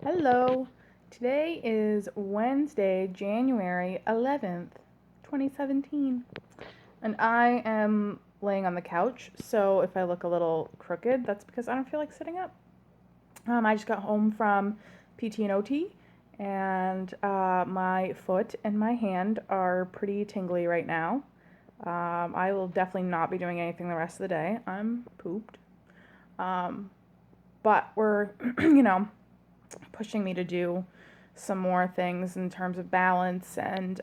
Hello. Today is Wednesday, January 11th, 2017. And I am laying on the couch, so if I look a little crooked, that's because I don't feel like sitting up. I just got home from PT and OT, and my foot and my hand are pretty tingly right now. I will definitely not be doing anything the rest of the day. I'm pooped. Um, but we're, pushing me to do some more things in terms of balance and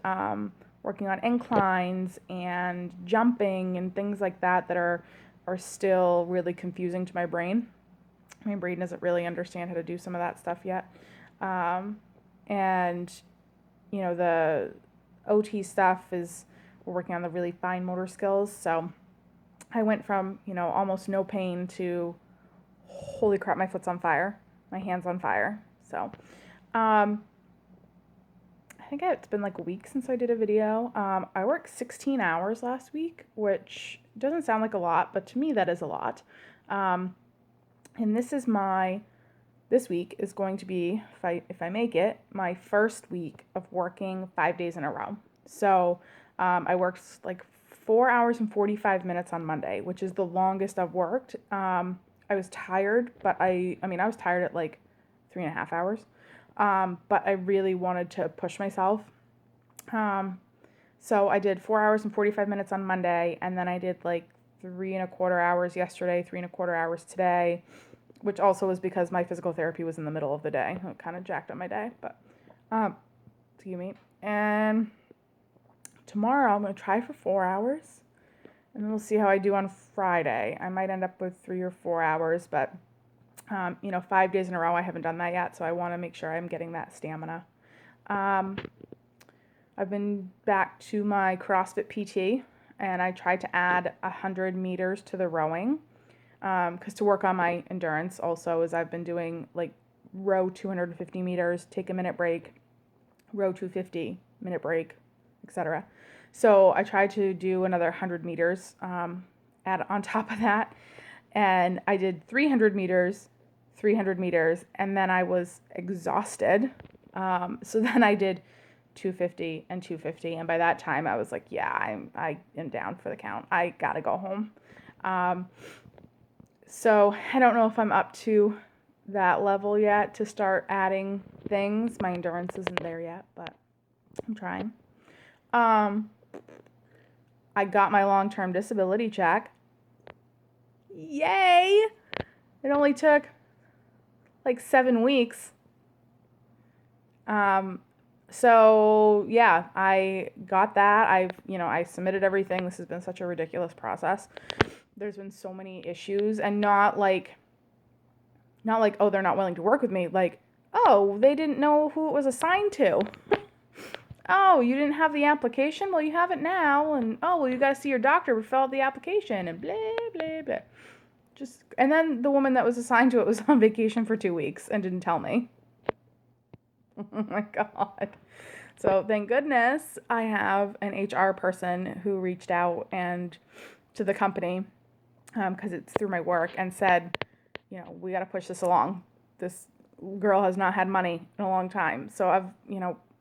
working on inclines and jumping and things like that are still really confusing to my brain. My brain doesn't really understand how to do some of that stuff yet. Um, and the OT stuff is we're working on the really fine motor skills. So I went from almost no pain to holy crap, my foot's on fire, my hand's on fire. So um, I think it's been like a week since I did a video. I worked 16 hours last week, which doesn't sound like a lot, but to me that is a lot. Um, and this week is going to be, if I make it, my first week of working 5 days in a row. So I worked like 4 hours and 45 minutes on Monday, which is the longest I've worked. I was tired, but I was tired at like 3.5 hours. But I really wanted to push myself. Um, so I did 4 hours and 45 minutes on Monday, and then I did like 3.25 hours yesterday, 3.25 hours today, which also was because my physical therapy was in the middle of the day. It kind of jacked up my day, but excuse me. And tomorrow I'm gonna try for 4 hours, and then we'll see how I do on Friday. I might end up with 3 or 4 hours, but 5 days in a row, I haven't done that yet, so I want to make sure I'm getting that stamina. Um, I've been back to my CrossFit PT, and I tried to add 100 meters to the rowing, because to work on my endurance also, as I've been doing like row 250 meters, take a minute break, row 250, minute break, etc. So I tried to do another 100 meters add on top of that, and I did 300 meters, 300 meters, and then I was exhausted. So then I did 250 and 250, and by that time I was like, yeah, I am down for the count. I gotta go home. So I don't know if I'm up to that level yet to start adding things. My endurance isn't there yet, but I'm trying. Um, I got my long-term disability check. Yay! It only took like 7 weeks. So yeah, I got that. I submitted everything. This has been such a ridiculous process. There's been so many issues, and not like, oh, they're not willing to work with me. Like, oh, they didn't know who it was assigned to. Oh, you didn't have the application? Well, you have it now. And oh, well, you got to see your doctor to fill out the application and blah, blah, blah. And then the woman that was assigned to it was on vacation for 2 weeks and didn't tell me. Oh my God. So thank goodness I have an HR person who reached out and to the company, because it's through my work, and said, we got to push this along. This girl has not had money in a long time. So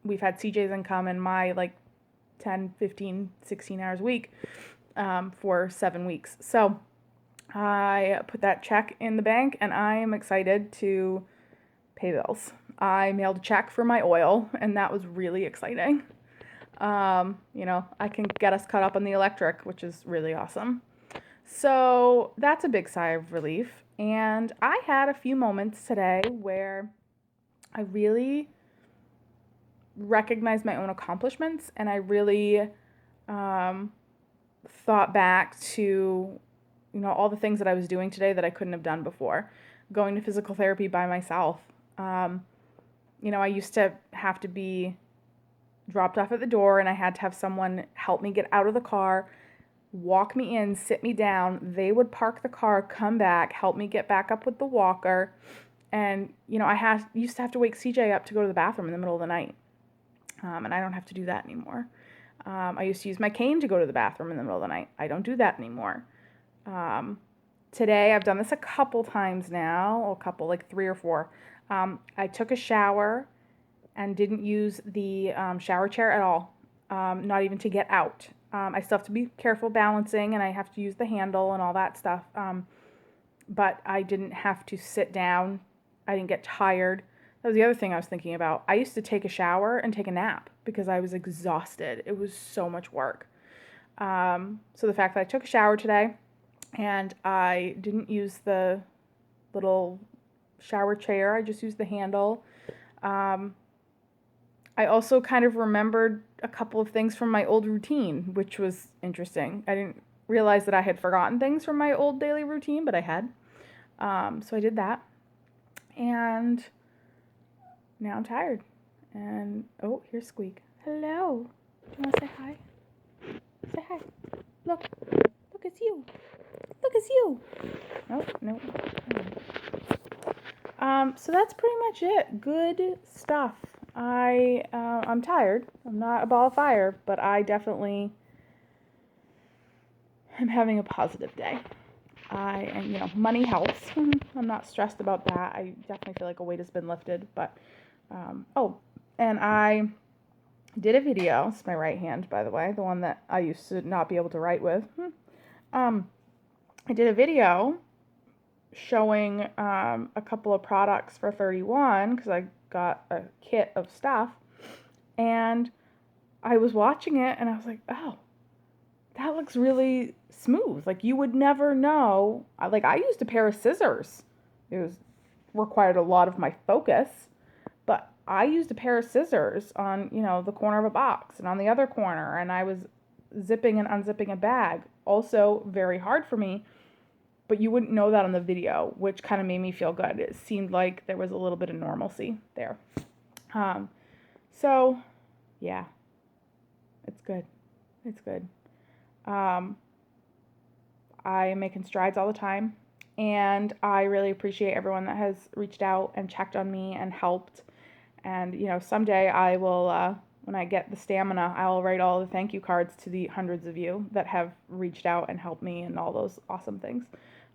we've had CJ's income in my like 10, 15, 16 hours a week for 7 weeks. So I put that check in the bank, and I am excited to pay bills. I mailed a check for my oil, and that was really exciting. I can get us caught up on the electric, which is really awesome. So that's a big sigh of relief. And I had a few moments today where I really recognized my own accomplishments, and I really thought back to all the things that I was doing today that I couldn't have done before. Going to physical therapy by myself. I used to have to be dropped off at the door, and I had to have someone help me get out of the car, walk me in, sit me down. They would park the car, come back, help me get back up with the walker. And, I used to have to wake CJ up to go to the bathroom in the middle of the night. And I don't have to do that anymore. I used to use my cane to go to the bathroom in the middle of the night. I don't do that anymore. Today, I've done this a couple times now, like 3 or 4. I took a shower and didn't use the shower chair at all, not even to get out. I still have to be careful balancing, and I have to use the handle and all that stuff. But I didn't have to sit down. I didn't get tired. That was the other thing I was thinking about. I used to take a shower and take a nap because I was exhausted. It was so much work. So the fact that I took a shower today and I didn't use the little shower chair, I just used the handle. I also kind of remembered a couple of things from my old routine, which was interesting. I didn't realize that I had forgotten things from my old daily routine, but I had. So I did that. And now I'm tired. And, oh, here's Squeak. Hello. Do you want to say hi? Say hi. Look. Look, it's you. Look, it's you. Nope, nope. So that's pretty much it. Good stuff. I'm tired. I'm not a ball of fire, but I definitely am having a positive day. And money helps. I'm not stressed about that. I definitely feel like a weight has been lifted, but, and I did a video. It's my right hand, by the way, the one that I used to not be able to write with. I did a video showing a couple of products for 31 because I got a kit of stuff, and I was watching it and I was like, oh, that looks really smooth. Like, you would never know. Like, I used a pair of scissors. It required a lot of my focus, but I used a pair of scissors on, the corner of a box and on the other corner, and I was zipping and unzipping a bag. Also very hard for me, but you wouldn't know that on the video, which kind of made me feel good. It seemed like there was a little bit of normalcy there. So, yeah, it's good. It's good. I am making strides all the time, and I really appreciate everyone that has reached out and checked on me and helped. And, someday I will, when I get the stamina, I will write all the thank you cards to the hundreds of you that have reached out and helped me and all those awesome things.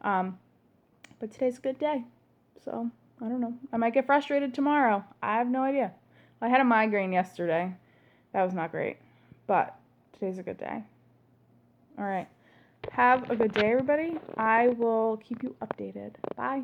But today's a good day. So, I don't know. I might get frustrated tomorrow. I have no idea. I had a migraine yesterday. That was not great. But today's a good day. All right. Have a good day, everybody. I will keep you updated. Bye.